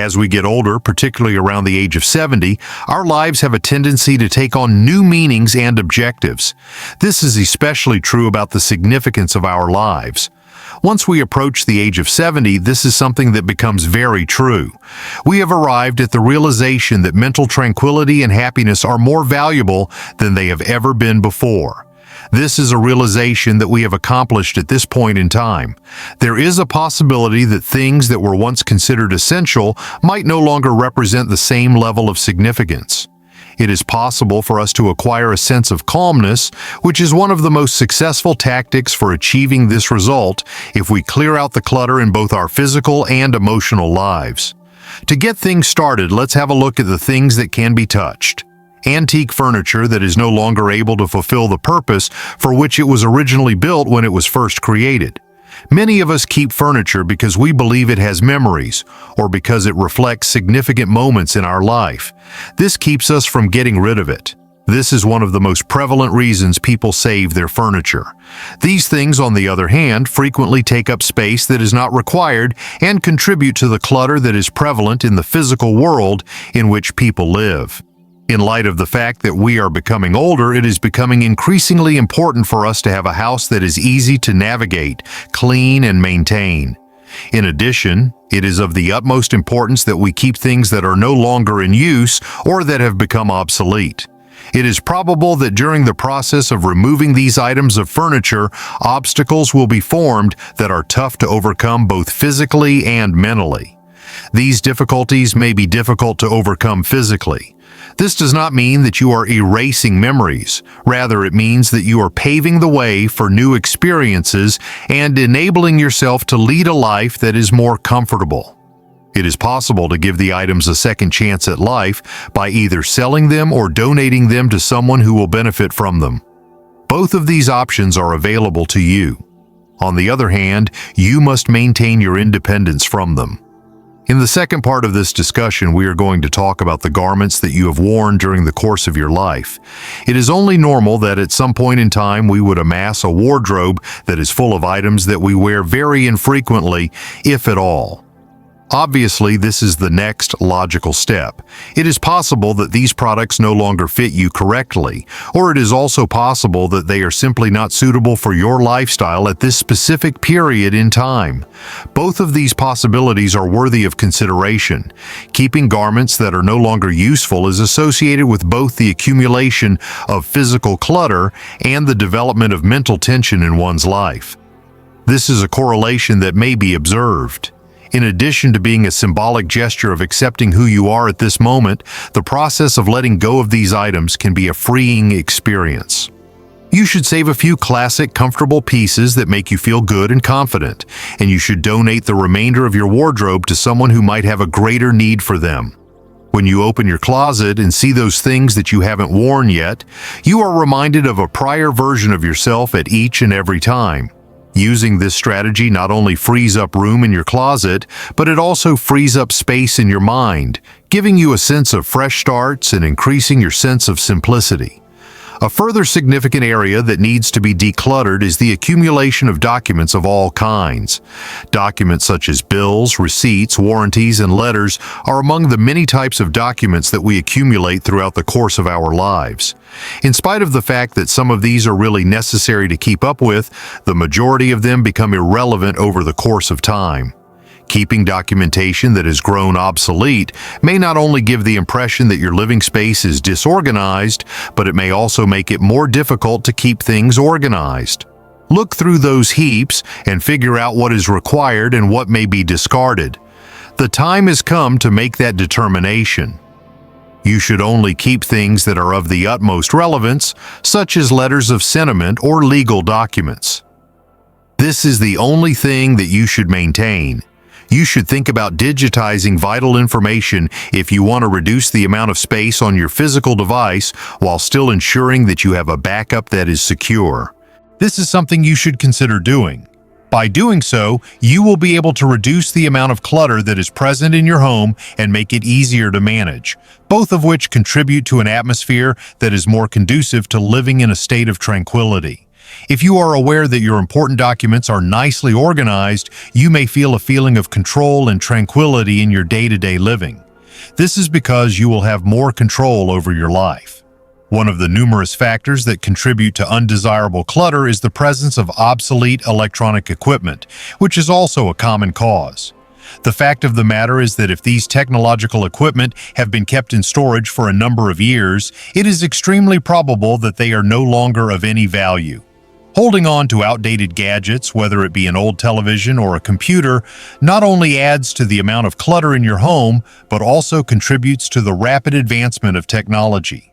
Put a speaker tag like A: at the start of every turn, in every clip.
A: As we get older, particularly around the age of 70, our lives have a tendency to take on new meanings and objectives. This is especially true about the significance of our lives. Once we approach the age of 70, this is something that becomes very true. We have arrived at the realization that mental tranquility and happiness are more valuable than they have ever been before. This is a realization that we have accomplished at this point in time. There is a possibility that things that were once considered essential might no longer represent the same level of significance. It is possible for us to acquire a sense of calmness, which is one of the most successful tactics for achieving this result if we clear out the clutter in both our physical and emotional lives. To get things started, let's have a look at the things that can be touched. Antique furniture that is no longer able to fulfill the purpose for which it was originally built when it was first created. Many of us keep furniture because we believe it has memories, or because it reflects significant moments in our life. This keeps us from getting rid of it. This is one of the most prevalent reasons people save their furniture. These things, on the other hand, frequently take up space that is not required and contribute to the clutter that is prevalent in the physical world in which people live. In light of the fact that we are becoming older, it is becoming increasingly important for us to have a house that is easy to navigate, clean, and maintain. In addition, it is of the utmost importance that we keep things that are no longer in use or that have become obsolete. It is probable that during the process of removing these items of furniture, obstacles will be formed that are tough to overcome both physically and mentally. These difficulties may be difficult to overcome physically. This does not mean that you are erasing memories. Rather, it means that you are paving the way for new experiences and enabling yourself to lead a life that is more comfortable. It is possible to give the items a second chance at life by either selling them or donating them to someone who will benefit from them. Both of these options are available to you. On the other hand, you must maintain your independence from them. In the second part of this discussion, we are going to talk about the garments that you have worn during the course of your life. It is only normal that at some point in time we would amass a wardrobe that is full of items that we wear very infrequently, if at all. Obviously, this is the next logical step. It is possible that these products no longer fit you correctly, or it is also possible that they are simply not suitable for your lifestyle at this specific period in time. Both of these possibilities are worthy of consideration. Keeping garments that are no longer useful is associated with both the accumulation of physical clutter and the development of mental tension in one's life. This is a correlation that may be observed. In addition to being a symbolic gesture of accepting who you are at this moment, the process of letting go of these items can be a freeing experience. You should save a few classic, comfortable pieces that make you feel good and confident, and you should donate the remainder of your wardrobe to someone who might have a greater need for them. When you open your closet and see those things that you haven't worn yet, you are reminded of a prior version of yourself at each and every time. Using this strategy not only frees up room in your closet, but it also frees up space in your mind, giving you a sense of fresh starts and increasing your sense of simplicity. A further significant area that needs to be decluttered is the accumulation of documents of all kinds. Documents such as bills, receipts, warranties, and letters are among the many types of documents that we accumulate throughout the course of our lives. In spite of the fact that some of these are really necessary to keep up with, the majority of them become irrelevant over the course of time. Keeping documentation that has grown obsolete may not only give the impression that your living space is disorganized, but it may also make it more difficult to keep things organized. Look through those heaps and figure out what is required and what may be discarded. The time has come to make that determination. You should only keep things that are of the utmost relevance, such as letters of sentiment or legal documents. This is the only thing that you should maintain. You should think about digitizing vital information if you want to reduce the amount of space on your physical device while still ensuring that you have a backup that is secure. This is something you should consider doing. By doing so, you will be able to reduce the amount of clutter that is present in your home and make it easier to manage, both of which contribute to an atmosphere that is more conducive to living in a state of tranquility. If you are aware that your important documents are nicely organized, you may feel a feeling of control and tranquility in your day-to-day living. This is because you will have more control over your life. One of the numerous factors that contribute to undesirable clutter is the presence of obsolete electronic equipment, which is also a common cause. The fact of the matter is that if these technological equipment have been kept in storage for a number of years, it is extremely probable that they are no longer of any value. Holding on to outdated gadgets, whether it be an old television or a computer, not only adds to the amount of clutter in your home, but also contributes to the rapid advancement of technology.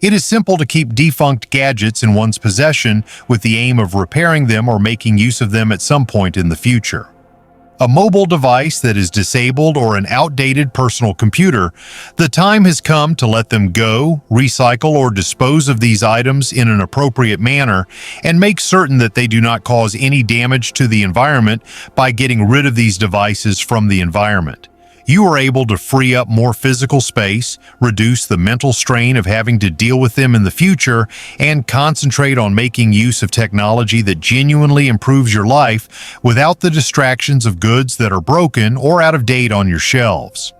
A: It is simple to keep defunct gadgets in one's possession with the aim of repairing them or making use of them at some point in the future. A mobile device that is disabled or an outdated personal computer, the time has come to let them go, recycle, or dispose of these items in an appropriate manner and make certain that they do not cause any damage to the environment by getting rid of these devices from the environment. You are able to free up more physical space, reduce the mental strain of having to deal with them in the future, and concentrate on making use of technology that genuinely improves your life without the distractions of goods that are broken or out of date on your shelves.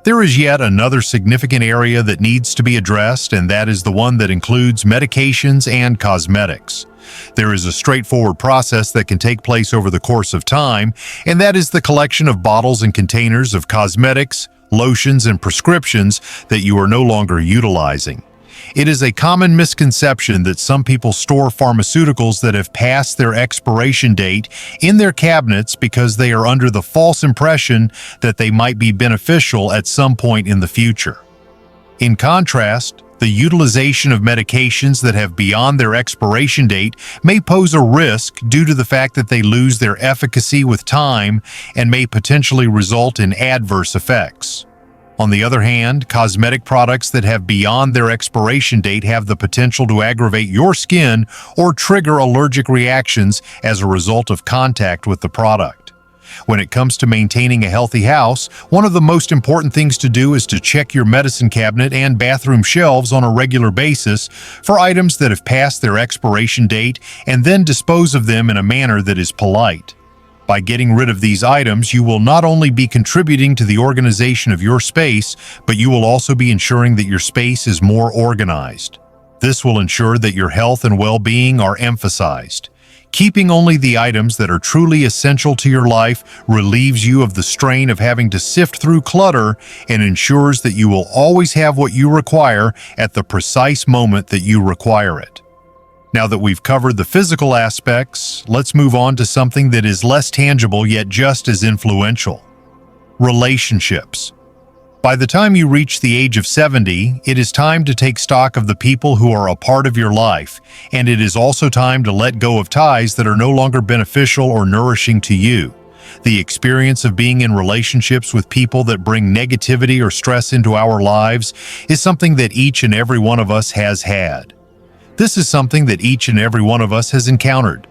A: There is yet another significant area that needs to be addressed, and that is the one that includes medications and cosmetics. There is a straightforward process that can take place over the course of time, and that is the collection of bottles and containers of cosmetics, lotions, and prescriptions that you are no longer utilizing. It is a common misconception that some people store pharmaceuticals that have passed their expiration date in their cabinets because they are under the false impression that they might be beneficial at some point in the future. In contrast, the utilization of medications that have beyond their expiration date may pose a risk due to the fact that they lose their efficacy with time and may potentially result in adverse effects. On the other hand, cosmetic products that have beyond their expiration date have the potential to aggravate your skin or trigger allergic reactions as a result of contact with the product. When it comes to maintaining a healthy house, one of the most important things to do is to check your medicine cabinet and bathroom shelves on a regular basis for items that have passed their expiration date and then dispose of them in a manner that is polite. By getting rid of these items, you will not only be contributing to the organization of your space, but you will also be ensuring that your space is more organized. This will ensure that your health and well-being are emphasized. Keeping only the items that are truly essential to your life relieves you of the strain of having to sift through clutter and ensures that you will always have what you require at the precise moment that you require it. Now that we've covered the physical aspects, let's move on to something that is less tangible yet just as influential: relationships. By the time you reach the age of 70, it is time to take stock of the people who are a part of your life, and it is also time to let go of ties that are no longer beneficial or nourishing to you. The experience of being in relationships with people that bring negativity or stress into our lives is something that each and every one of us has had. This is something that each and every one of us has encountered.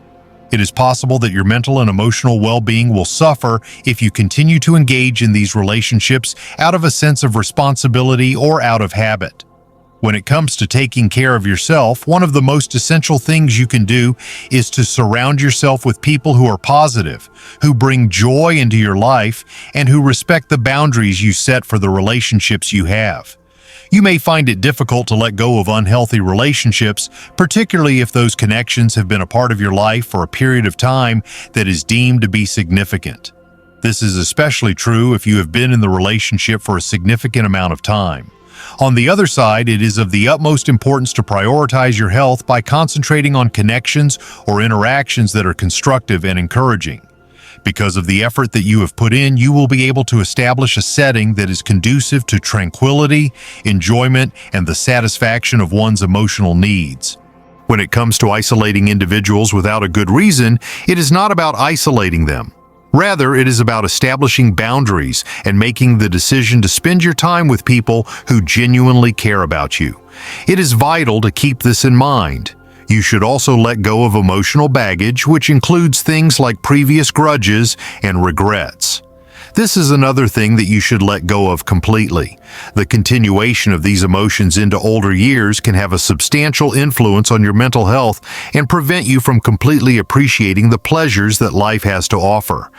A: It is possible that your mental and emotional well-being will suffer if you continue to engage in these relationships out of a sense of responsibility or out of habit. When it comes to taking care of yourself, one of the most essential things you can do is to surround yourself with people who are positive, who bring joy into your life, and who respect the boundaries you set for the relationships you have. You may find it difficult to let go of unhealthy relationships, particularly if those connections have been a part of your life for a period of time that is deemed to be significant. This is especially true if you have been in the relationship for a significant amount of time. On the other side, it is of the utmost importance to prioritize your health by concentrating on connections or interactions that are constructive and encouraging. Because of the effort that you have put in, you will be able to establish a setting that is conducive to tranquility, enjoyment, and the satisfaction of one's emotional needs. When it comes to isolating individuals without a good reason, it is not about isolating them. Rather, it is about establishing boundaries and making the decision to spend your time with people who genuinely care about you. It is vital to keep this in mind. You should also let go of emotional baggage, which includes things like previous grudges and regrets. This is another thing that you should let go of completely. The continuation of these emotions into older years can have a substantial influence on your mental health and prevent you from completely appreciating the pleasures that life has to offer.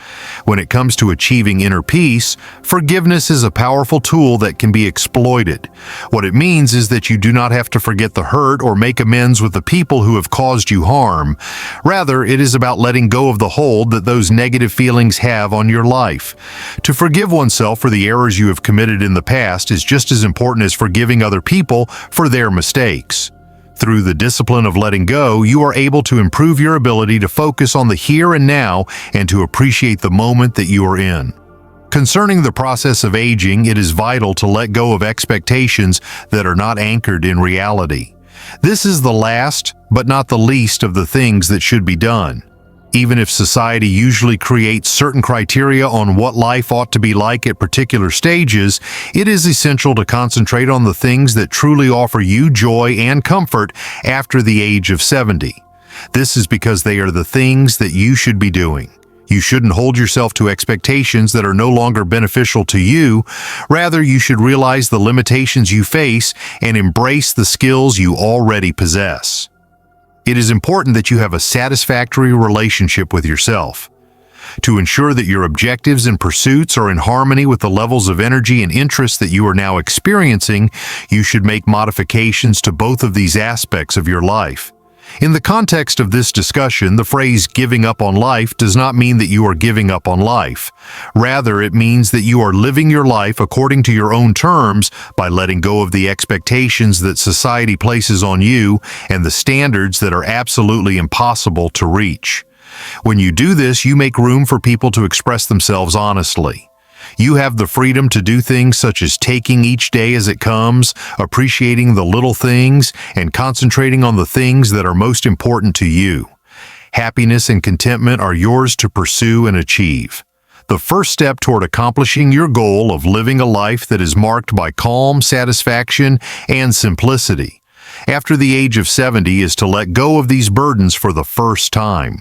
A: When it comes to achieving inner peace, forgiveness is a powerful tool that can be exploited. What it means is that you do not have to forget the hurt or make amends with the people who have caused you harm. Rather, it is about letting go of the hold that those negative feelings have on your life. To forgive oneself for the errors you have committed in the past is just as important as forgiving other people for their mistakes. Through the discipline of letting go, you are able to improve your ability to focus on the here and now and to appreciate the moment that you are in. Concerning the process of aging, it is vital to let go of expectations that are not anchored in reality. This is the last, but not the least, of the things that should be done. Even if society usually creates certain criteria on what life ought to be like at particular stages, it is essential to concentrate on the things that truly offer you joy and comfort after the age of 70. This is because they are the things that you should be doing. You shouldn't hold yourself to expectations that are no longer beneficial to you. Rather, you should realize the limitations you face and embrace the skills you already possess. It is important that you have a satisfactory relationship with yourself. To ensure that your objectives and pursuits are in harmony with the levels of energy and interest that you are now experiencing, you should make modifications to both of these aspects of your life. In the context of this discussion, the phrase "giving up on life" does not mean that you are giving up on life. Rather, it means that you are living your life according to your own terms by letting go of the expectations that society places on you and the standards that are absolutely impossible to reach. When you do this, you make room for people to express themselves honestly. You have the freedom to do things such as taking each day as it comes, appreciating the little things, and concentrating on the things that are most important to you. Happiness and contentment are yours to pursue and achieve. The first step toward accomplishing your goal of living a life that is marked by calm, satisfaction, and simplicity after the age of 70 is to let go of these burdens for the first time.